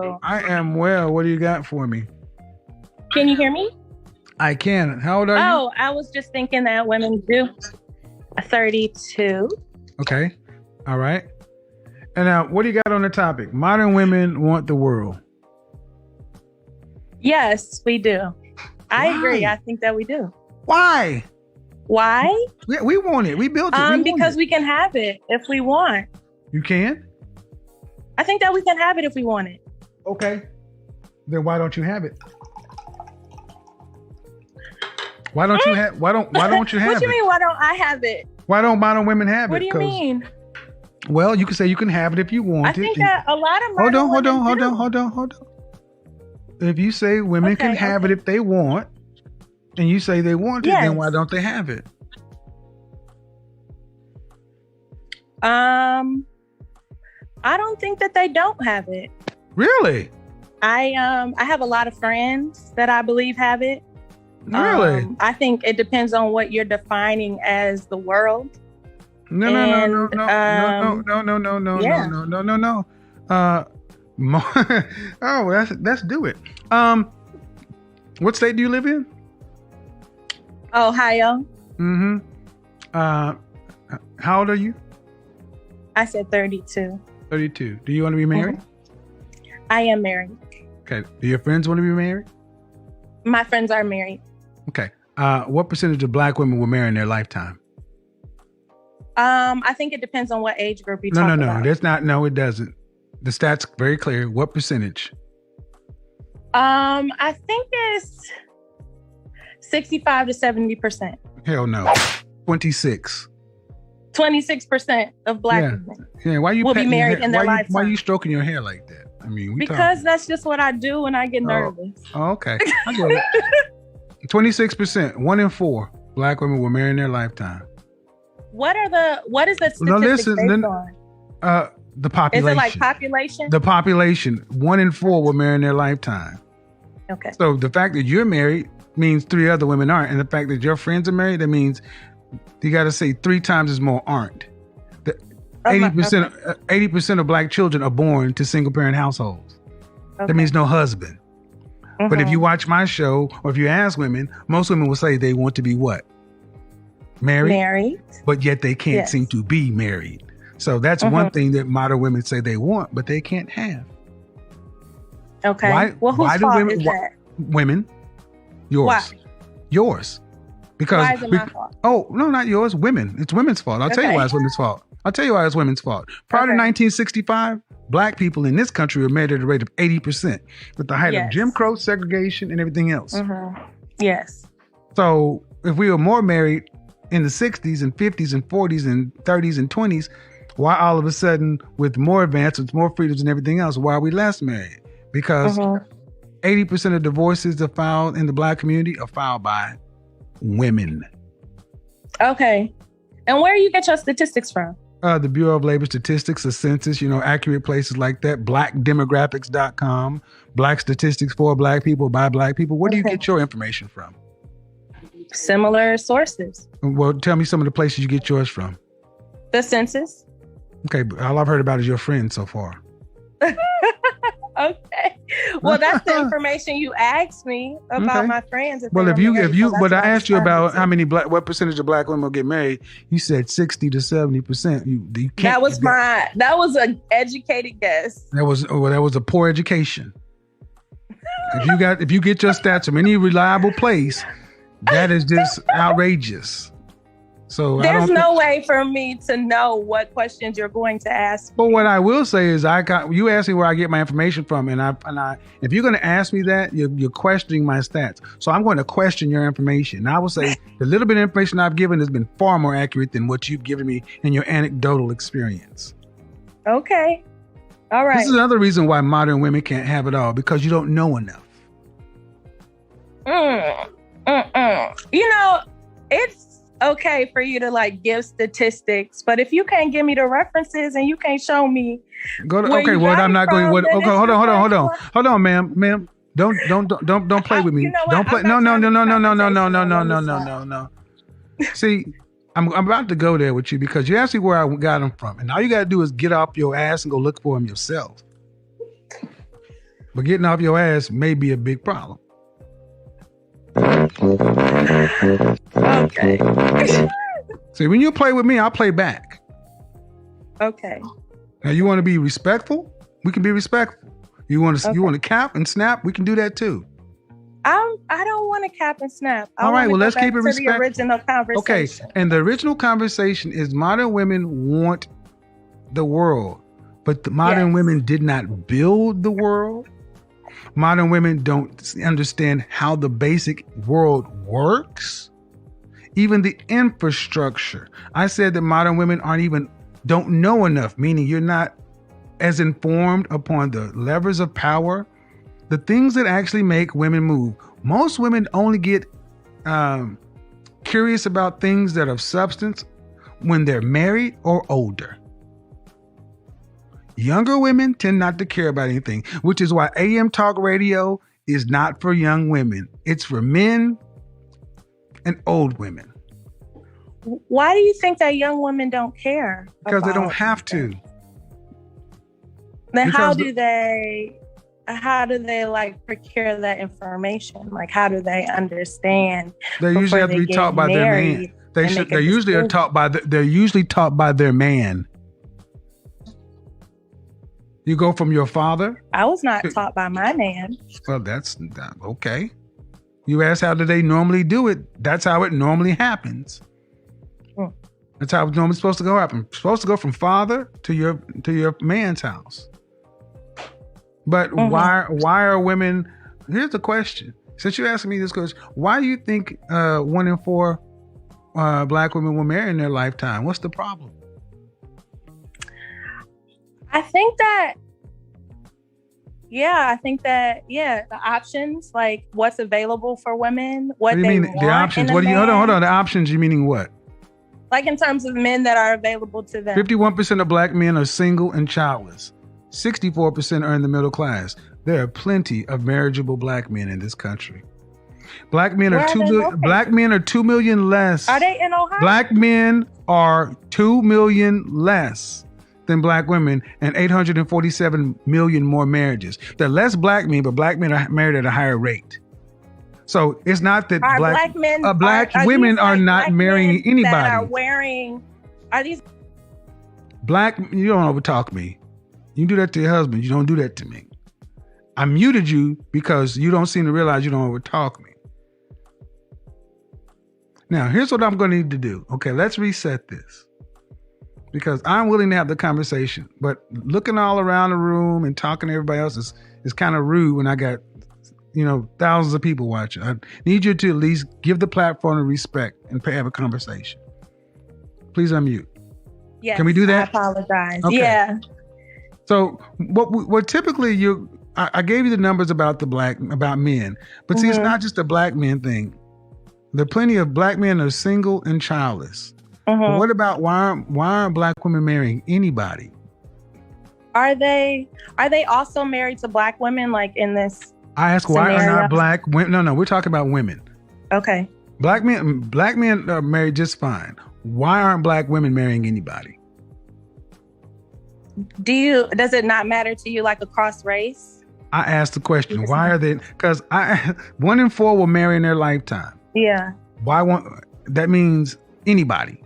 you? I am well. What do you got for me? Can you hear me? I can. How old are you? Oh, I was just thinking that women do. 32. Okay. All right. And now, what do you got on the topic? Modern women want the world. Yes, we do. I Why? agree. I think that we do. Why? Why? We want it. We built it. Because we can have it if we want. You can? I think that we can have it if we want it. Okay. Then why don't you have it? Why don't you have? Why don't you have it? What do you mean? Why don't I have it? Why don't modern women have What it? do you mean? Well, you can say you can have it if you want it. I think that a lot of Hold modern on. If you say women can have it if they want, and you say they want it, then why don't they have it? I don't think that they don't have it. Really? I have a lot of friends that I believe have it. Really? I think it depends on what you're defining as the world. No. Oh, let's do it. What state do you live in? Ohio. Mm-hmm. How old are you? I said 32. 32. Do you want to be married? I am married. Okay. Do your friends want to be married? My friends are married. Okay. What percentage of Black women will marry in their lifetime? I think it depends on what age group you talk about. No. That's not. No, it doesn't. The stats very clear. What percentage? I think it's 65 to 70%. Hell no. 26. 26% of Black women will be married in their lifetime. Why are you stroking your hair like that? I mean, because that's just what I do when I get nervous. Oh, okay. I get it. 26%, 1 in 4 Black women will marry in their lifetime. What is the statistic based on? The population. Is it like population? The population. 1 in 4 will marry in their lifetime. Okay. So the fact that you're married means 3 other women aren't. And the fact that your friends are married, that means you got to say 3 times as more aren't. 80% of Black children are born to single parent households. Okay. That means no husband. Mm-hmm. But if you watch my show, or if you ask women, most women will say they want to be what? Married. But yet they can't seem to be married. So that's one thing that modern women say they want, but they can't have. Okay. Why do women? Women. Yours. Why? Yours. Because. Why is it my fault? Oh no, not yours. Women. It's women's fault. I'll tell you why it's women's fault. Prior to 1965, Black people in this country were married at a rate of 80%, with the height of Jim Crow, segregation, and everything else. Mm-hmm. Yes. So if we were more married in the 60s and 50s and 40s and 30s and 20s, why all of a sudden, with more advancements, more freedoms and everything else, why are we less married? Because 80% of divorces are filed in the Black community are filed by women. Okay. And where do you get your statistics from? The Bureau of Labor Statistics, the census, accurate places like that. Blackdemographics.com, Black statistics for Black people, by Black people. Where do you get your information from? Similar sources. Well, tell me some of the places you get yours from. The census. Okay, but all I've heard about is your friends so far. Okay. Well, that's the information you asked me about my friends. Well, but I asked you about what percentage of Black women will get married. You said 60 to 70%. You can't. That was an educated guess. That was a poor education. If you get your stats from any reliable place, that is just outrageous. So there's no way for me to know what questions you're going to ask. But what I will say is, you asked me where I get my information from, and I if you're going to ask me that, you're questioning my stats. So I'm going to question your information. And I will say the little bit of information I've given has been far more accurate than what you've given me in your anecdotal experience. Okay, all right. This is another reason why modern women can't have it all, because you don't know enough. It's okay for you to give statistics, but if you can't give me the references and you can't show me, I'm not going. Okay, hold on, ma'am. Don't play with me. Don't play. No. See, I'm about to go there with you because you asked me where I got them from, and all you got to do is get off your ass and go look for them yourself. but getting off your ass may be a big problem. Okay. See, when you play with me, I'll play back. Okay. Now, you want to be respectful? We can be respectful. You want to cap and snap? We can do that too. I don't want to cap and snap. All right, well, let's keep it respectful. The original conversation. Okay, and the original conversation is modern women want the world, but the modern women did not build the world. Modern women don't understand how the basic world works. Even the infrastructure. I said that modern women don't know enough, meaning you're not as informed upon the levers of power, the things that actually make women move. Most women only get curious about things that are of substance when they're married or older. Younger women tend not to care about anything, which is why AM talk radio is not for young women. It's for men and old women. Why do you think that young women don't care? Because they don't have to. Then how do they like procure that information? Like, how do they understand? They usually have to be taught by their man. They're usually taught by their man. You go from your father. I was not taught by my man. Well, that's okay. You ask how do they normally do it? That's how it normally happens. That's how it's normally supposed to go happen. It's supposed to go from father to your man's house. But why are women? Here's the question. Since you're asking me this question, why do you think 1 in 4 Black women will marry in their lifetime? What's the problem? I think that the options, like what's available for women, what they want. The options? Hold on. The options, you meaning what? Like in terms of men that are available to them. 51% of Black men are single and childless. 64% are in the middle class. There are plenty of marriageable Black men in this country. Black men are 2 million less. Are they in Ohio? Black men are 2 million less than Black women, and 847 million more marriages. There are less Black men, but Black men are married at a higher rate. So it's not that Black women are not marrying anybody. Are these Black? You don't overtalk me. You do that to your husband. You don't do that to me. I muted you because you don't seem to realize you don't overtalk me. Now, here's what I'm going to need to do. Okay, let's reset this. Because I'm willing to have the conversation, but looking all around the room and talking to everybody else is kind of rude when I got, thousands of people watching. I need you to at least give the platform a respect and have a conversation. Please unmute. Yes, can we do that? I apologize. Okay. Yeah. So what typically I gave you the numbers about men, but see, it's not just a Black men thing. There are plenty of Black men that are single and childless. But what about why aren't Black women marrying anybody? Are they also married to Black women like in this? I ask why are not Black women? No, we're talking about women. Okay. Black men are married just fine. Why aren't Black women marrying anybody? Does it not matter to you like across race? I asked the question. Why are they? Because 1 in 4 will marry in their lifetime. Yeah. Why that means anybody.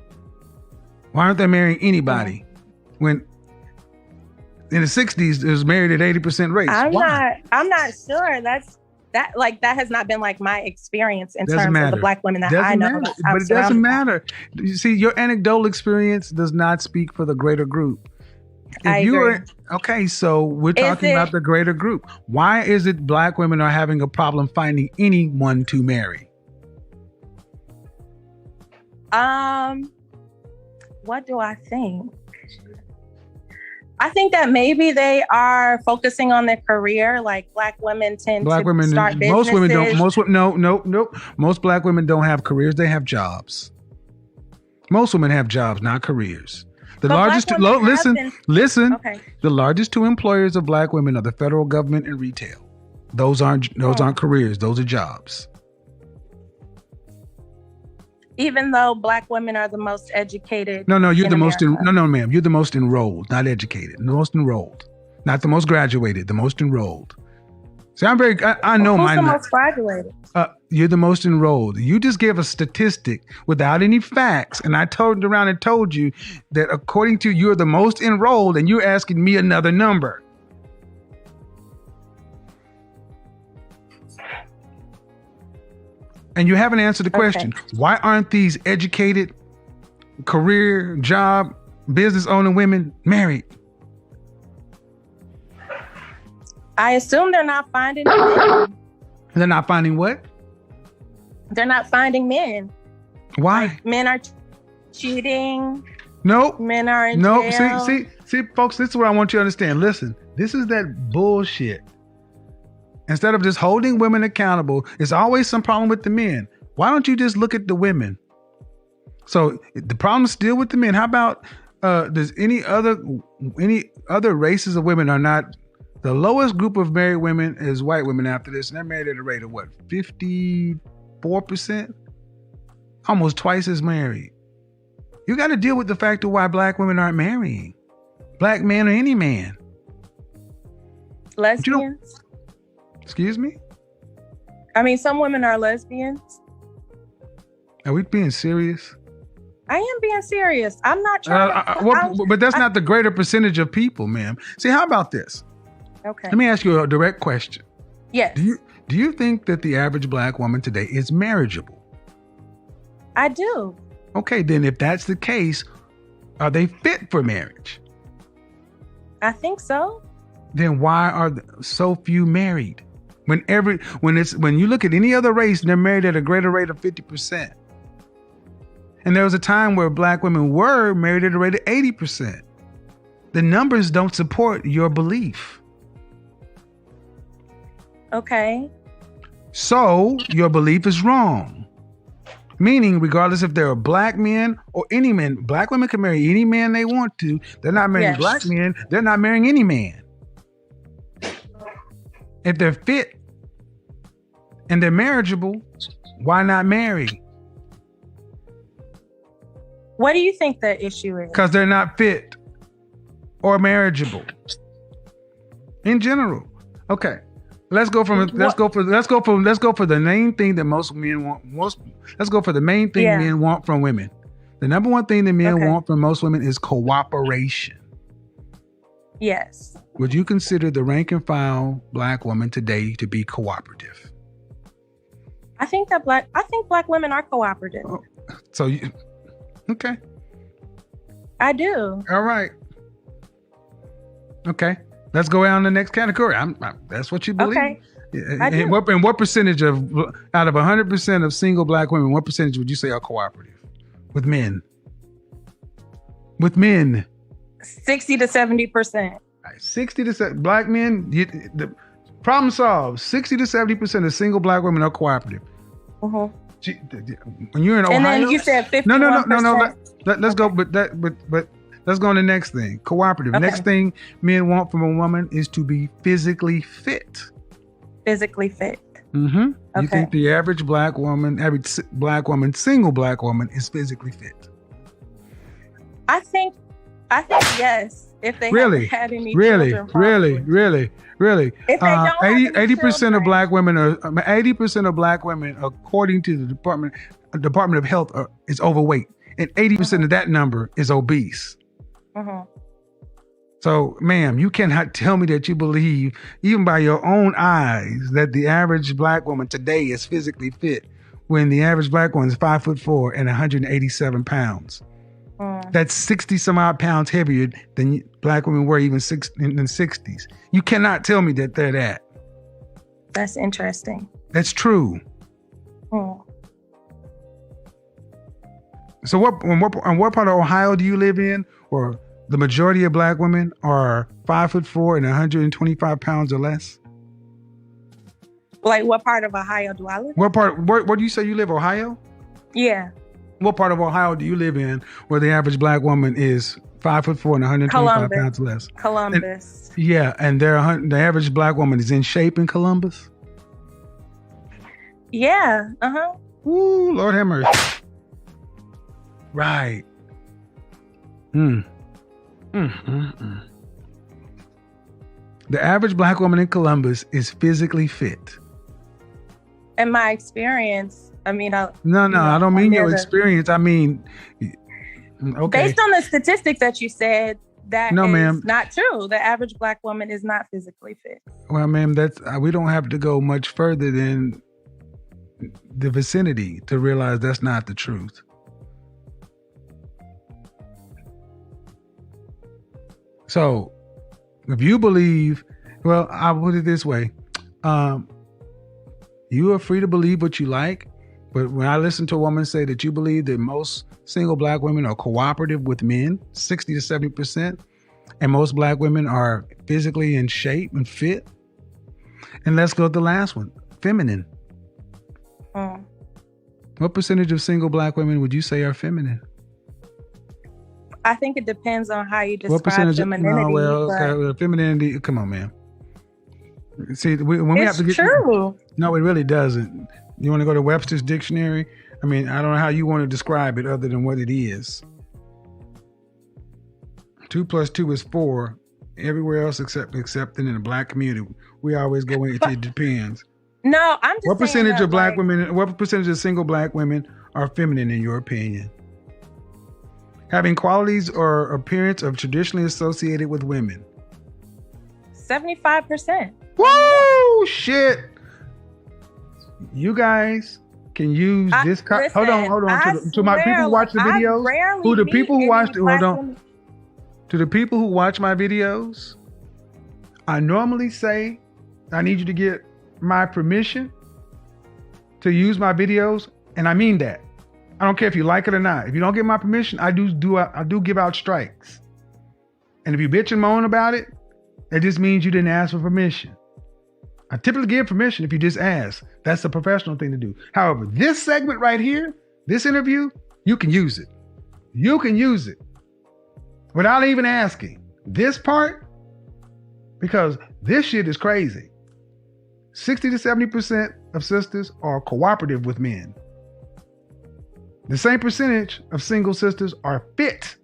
Why aren't they marrying anybody when in the 60s it was married at 80% rates? I'm not sure. That has not been like my experience in terms of the Black women that I know. But it doesn't matter. You see, your anecdotal experience does not speak for the greater group. I agree. Okay, so we're talking about the greater group. Why is it Black women are having a problem finding anyone to marry? What do I think? I think that maybe they are focusing on their career. Like Black women tend to start businesses. Most women don't. Most Black women don't have careers. They have jobs. Most women have jobs, not careers. The largest two employers of Black women are the federal government and retail. Those aren't careers. Those are jobs. Even though Black women are the most educated. No, you're the most. Ma'am, you're the most enrolled, not educated. The most enrolled, not the most graduated. The most enrolled. See, I know Who's the most graduated? You're the most enrolled. You just gave a statistic without any facts, and I turned around and told you that according to you're the most enrolled, and you're asking me another number. And you haven't answered the question. Okay. Why aren't these educated, career, job, business owning women married? I assume they're not finding men. They're not finding what? They're not finding men. Why? Like, men are cheating. Nope. Men are in jail. See, folks, this is what I want you to understand. Listen, this is that bullshit. Instead of just holding women accountable, there's always some problem with the men. Why don't you just look at the women? So the problem's still with the men. How about does any other races of women are not? The lowest group of married women is white women after this, and they're married at a rate of what, 54%? Almost twice as married. You got to deal with the fact of why black women aren't marrying. Black man or any man. Lesbians? Excuse me? I mean, some women are lesbians. Are we being serious? I am being serious. I'm not trying but that's not the greater percentage of people, ma'am. See, how about this? Okay. Let me ask you a direct question. Yes. Do you think that the average black woman today is marriageable? I do. Okay, then if that's the case, are they fit for marriage? I think so. Then why are so few married? When you look at any other race, they're married at a greater rate of 50%. And there was a time where black women were married at a rate of 80%. The numbers don't support your belief. Okay. So your belief is wrong. Meaning, regardless if they're black men or any men, black women can marry any man they want to. They're not marrying black men. They're not marrying any man. If they're fit and they're marriageable, why not marry? What do you think the issue is? Because they're not fit or marriageable. In general. Okay. Let's go for the main thing that most men want. Let's go for the main thing men want from women. The number one thing that men want from most women is cooperation. Yes. Would you consider the rank and file black woman today to be cooperative? I think black women are cooperative. Oh, okay. I do. All right. Okay. Let's go on to the next category. That's what you believe. Okay. And what percentage out of 100% of single black women, what percentage would you say are cooperative with men? 60 to 70%. 60 to 70 black men. The problem solved. 60 to 70% of single black women are cooperative. Uh-huh. When you're in Ohio, and then you said 51%. No. Let's go. But let's go on to the next thing. Cooperative. Okay. Next thing men want from a woman is to be physically fit. Physically fit. Mm-hmm. Okay. You think the average single black woman is physically fit? I think yes. If they haven't had any children. Really. If they don't 80% of black women are 80% of black women, according to the Department of Health, is overweight, and 80% of that number is obese. Uh-huh. So, ma'am, you cannot tell me that you believe, even by your own eyes, that the average black woman today is physically fit when the average black woman is 5'4" and 187 pounds. That's 60 some odd pounds heavier than black women were even in the 60s. You cannot tell me that they're that. That's interesting. That's true. So what part of Ohio do you live in, or the majority of black women are 5'4" and 125 pounds or less? Like, what part of Ohio do I live in? Where do you say you live, Ohio? Yeah. What part of Ohio do you live in where the average black woman is 5'4" and 125 pounds less? Columbus. And the average black woman is in shape in Columbus? Yeah. Uh-huh. Ooh, Lord have mercy. Right. The average Black woman in Columbus is physically fit. In my experience, I mean, I don't mean your experience. I mean, okay. Based on the statistics that you said, that is not true. The average Black woman is not physically fit. Well, ma'am, we don't have to go much further than the vicinity to realize that's not the truth. So, if you believe, well, I'll put it this way. You are free to believe what you like, but when I listen to a woman say that you believe that most single Black women are cooperative with men, 60 to 70%, and most Black women are physically in shape and fit. And let's go to the last one, feminine. What percentage of single Black women would you say are feminine? I think it depends on how you describe femininity. Femininity, come on, man. See, when we have to get true. No, it really doesn't. You want to go to Webster's dictionary? I mean, I don't know how you want to describe it other than what it is. 2 + 2 is 4. Everywhere else except in the Black community, we always go into it depends. No, I'm just what percentage of Black women? What percentage of single Black women are feminine in your opinion? Having qualities or appearance of traditionally associated with women. 75%. Whoa, shit! You guys can use this. Hold on. To my people who watch the videos, to the people who watch my videos, I normally say, I need you to get my permission to use my videos, and I mean that. I don't care if you like it or not. If you don't get my permission, I do give out strikes. And if you bitch and moan about it, that just means you didn't ask for permission. I typically give permission if you just ask. That's the professional thing to do. However, this segment right here, this interview, you can use it. You can use it without even asking. This part, because this shit is crazy. 60 to 70% of sisters are cooperative with men. The same percentage of single sisters are fit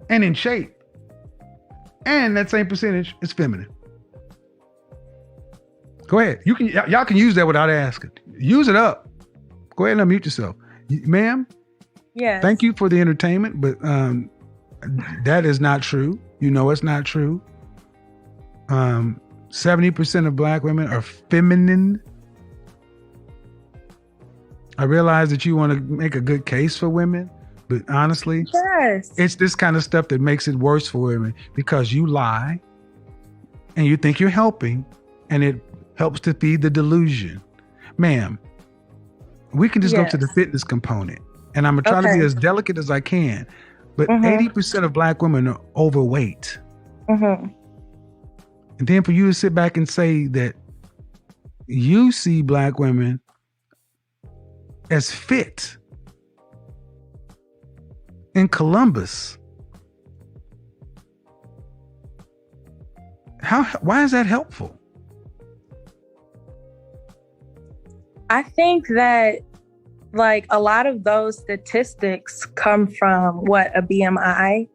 and in shape. And that same percentage is feminine. Go ahead. Y'all can use that without asking. Use it up. Go ahead and unmute yourself. Ma'am? Yes. Thank you for the entertainment, but that is not true. You know it's not true. 70% of Black women are feminine. I realize that you want to make a good case for women, but honestly, yes, it's this kind of stuff that makes it worse for women because you lie and you think you're helping and it helps to feed the delusion. Ma'am, we can just go to the fitness component and I'm going to try to be as delicate as I can, but 80% of Black women are overweight. And then for you to sit back and say that you see Black women as fit in Columbus. Why is that helpful? I think that like a lot of those statistics come from a BMI.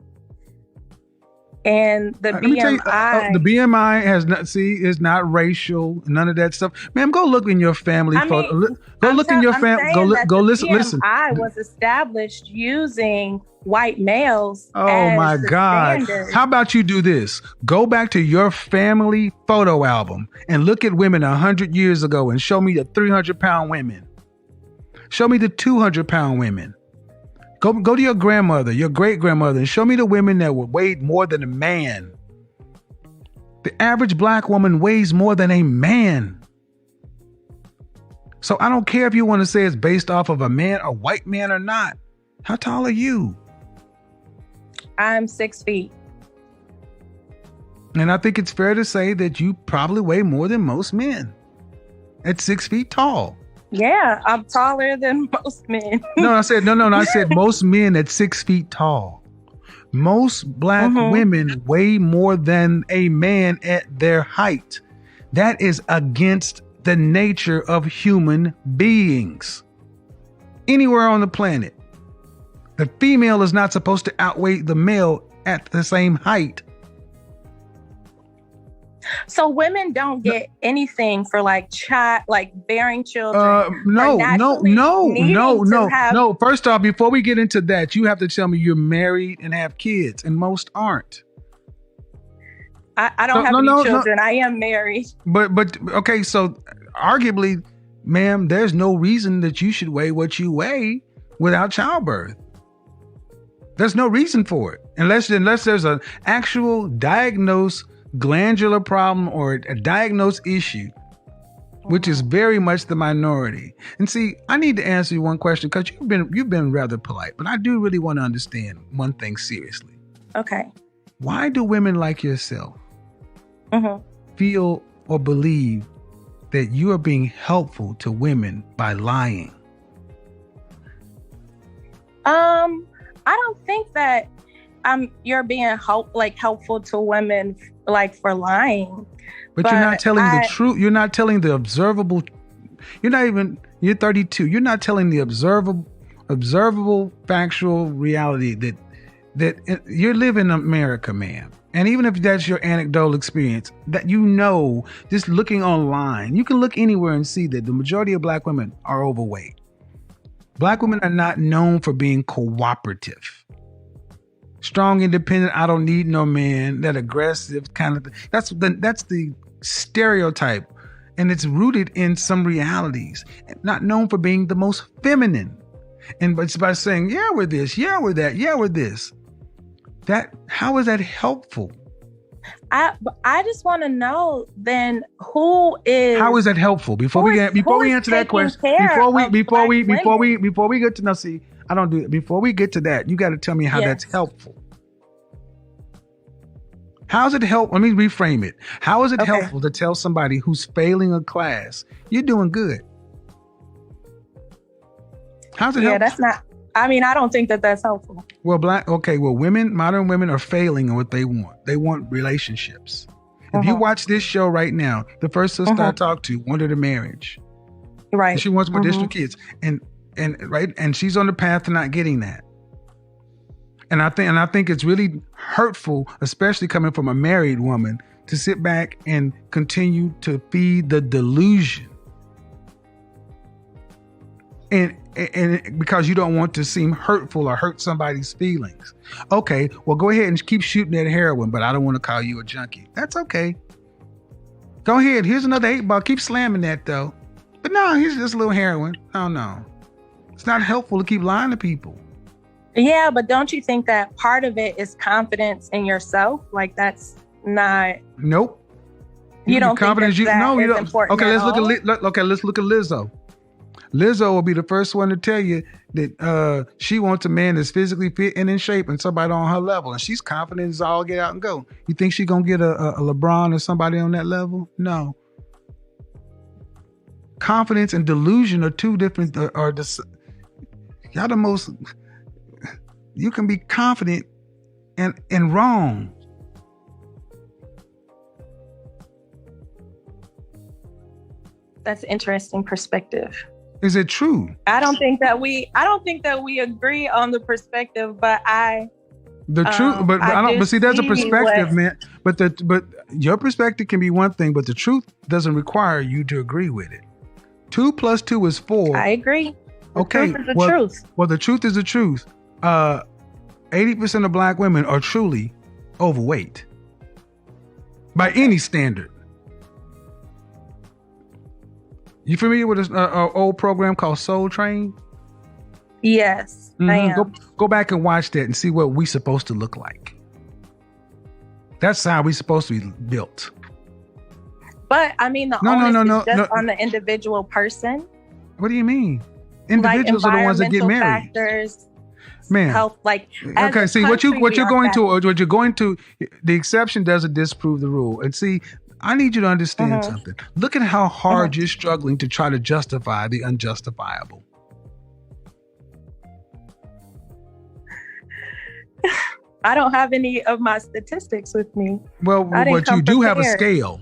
And the BMI, the BMI is not racial, none of that stuff. Ma'am, go look in your family photo. Go look in your family. Go listen. BMI was established using white males. Oh my God! Standard. How about you do this? Go back to your family photo album and look at women 100 years ago and show me the 300-pound women. Show me the 200-pound women. Go to your grandmother, your great-grandmother, and show me the women that weighed more than a man. The average Black woman weighs more than a man. So I don't care if you want to say it's based off of a white man or not. How tall are you? I'm 6 feet. And I think it's fair to say that you probably weigh more than most men at 6 feet tall. Yeah, I'm taller than most men. I said most men at 6 feet tall. Most Black women weigh more than a man at their height. That is against the nature of human beings. Anywhere on the planet, the female is not supposed to outweigh the male at the same height. So women don't get anything for like bearing children. No. First off, before we get into that, you have to tell me you're married and have kids, and most aren't. I don't have any children. No. I am married. But okay, so arguably, ma'am, there's no reason that you should weigh what you weigh without childbirth. There's no reason for it unless there's an actual diagnosed glandular problem or a diagnosed issue, which is very much the minority. And see, I need to answer you one question because you've been rather polite, but I do really want to understand one thing seriously. Okay. Why do women like yourself feel or believe that you are being helpful to women by lying? I don't think that you're being helpful to women for lying. But you're not telling the truth. You're not telling the observable. You're 32. You're not telling the observable factual reality that you're living in America, ma'am. And even if that's your anecdotal experience, that just looking online, you can look anywhere and see that the majority of Black women are overweight. Black women are not known for being cooperative. Strong, independent, I don't need no man, that aggressive kind of thing. That's the stereotype. And it's rooted in some realities. Not known for being the most feminine. And it's by saying, yeah, we're this, yeah, we're that, yeah, we're this. How is that helpful? I just want to know then how is that helpful? Before we answer that question, before we get to now, see, I don't do it. Before we get to that, you got to tell me how that's helpful. How is it helpful? Let me reframe it. How is it helpful to tell somebody who's failing a class, you're doing good? How's it helpful? Yeah, that's not. I don't think that that's helpful. Well, modern women are failing in what they want. They want relationships. If you watch this show right now, the first sister I talked to wanted a marriage. Right. And she wants more additional kids. And she's on the path to not getting that. And I think it's really hurtful, especially coming from a married woman, to sit back and continue to feed the delusion. And because you don't want to seem hurtful or hurt somebody's feelings. Okay, well, go ahead and keep shooting that heroin, but I don't want to call you a junkie. That's okay. Go ahead. Here's another 8-ball. Keep slamming that, though. But no, here's just a little heroin. Oh, no. It's not helpful to keep lying to people. Yeah, but don't you think that part of it is confidence in yourself? Like, that's not... Nope. You don't think that is important Okay, let's look at Lizzo. Lizzo will be the first one to tell you that she wants a man that's physically fit and in shape and somebody on her level. And she's confident as all get out and go. You think she's going to get a LeBron or somebody on that level? No. Confidence and delusion are two different, you can be confident and wrong. That's an interesting perspective. Is it true? I don't think that we agree on the perspective, but there's a perspective, man. But your perspective can be one thing, but the truth doesn't require you to agree with it. 2 + 2 is 4. I agree. Okay. Truth. Well, the truth is the truth. 80% of Black women are truly overweight by any standard. You familiar with this old program called Soul Train? Yes, I am. Go back and watch that and see what we're supposed to look like. That's how we're supposed to be built. But the onus is just on the individual person. What do you mean? Individuals are the ones that get married. Factors, man, health, okay. See what you're going to. The exception doesn't disprove the rule. And see, I need you to understand something. Look at how hard you're struggling to try to justify the unjustifiable. I don't have any of my statistics with me. Well, but you do have a scale.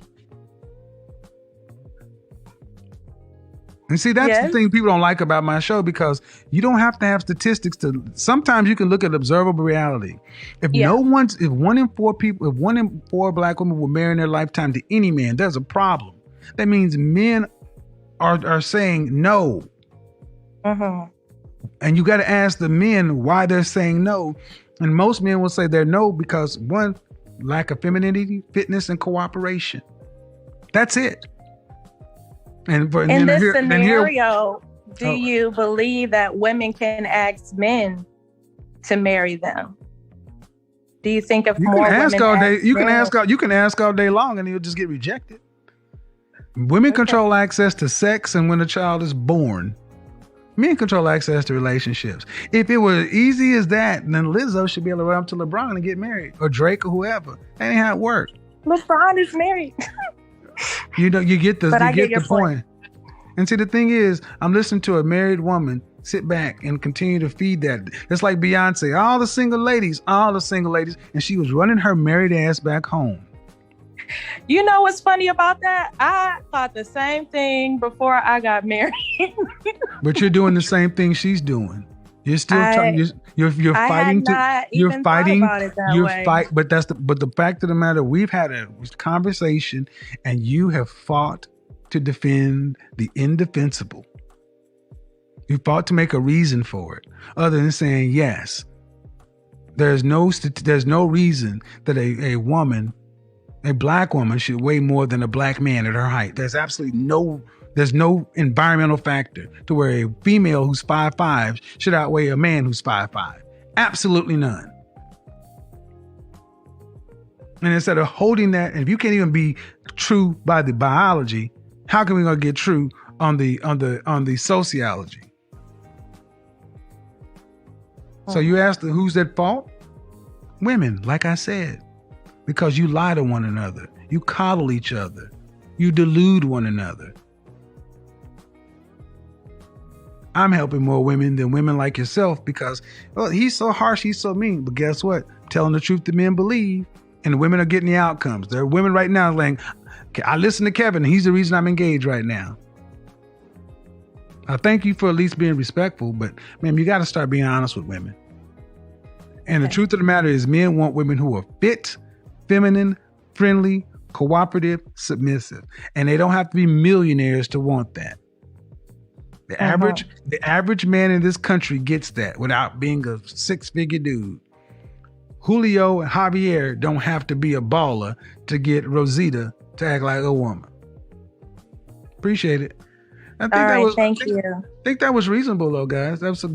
And see, that's the thing people don't like about my show, because you don't have to have statistics sometimes you can look at observable reality. If one in four black women will marry in their lifetime to any man, there's a problem. That means men are saying no. And you got to ask the men why they're saying no. And most men will say they're no because, one, lack of femininity, fitness, and cooperation. That's it. And in this scenario, do you believe that women can ask men to marry them? Do you think if more women ask all day, you can ask all day long, and you'll just get rejected. Women control access to sex, and when a child is born, men control access to relationships. If it were easy as that, then Lizzo should be able to run up to LeBron and get married, or Drake, or whoever. That ain't how it works. LeBron is married. You get the point. And see, the thing is, I'm listening to a married woman sit back and continue to feed that. It's like Beyonce, all the single ladies, and she was running her married ass back home. You know what's funny about that? I thought the same thing before I got married. But you're doing the same thing she's doing. You're still you're fighting but the fact of the matter, we've had a conversation, and you have fought to defend the indefensible. You fought to make a reason for it, other than saying yes. There's no reason that a black woman should weigh more than a black man at her height. There's no environmental factor to where a female who's 5'5" should outweigh a man who's 5'5". Absolutely none. And instead of holding that, and if you can't even be true by the biology, how can we gonna get true on the sociology? So you asked who's at fault? Women, like I said, because you lie to one another, you coddle each other, you delude one another. I'm helping more women than women like yourself because, well, he's so harsh, he's so mean. But guess what? Telling the truth that men believe, and the women are getting the outcomes. There are women right now saying, I listen to Kevin, he's the reason I'm engaged right now. I thank you for at least being respectful, but man, you got to start being honest with women. And the truth of the matter is, men want women who are fit, feminine, friendly, cooperative, submissive. And they don't have to be millionaires to want that. The average man in this country gets that without being a 6-figure dude. Julio and Javier don't have to be a baller to get Rosita to act like a woman. Appreciate it. I think thank you. I think that was reasonable though, guys. That was a good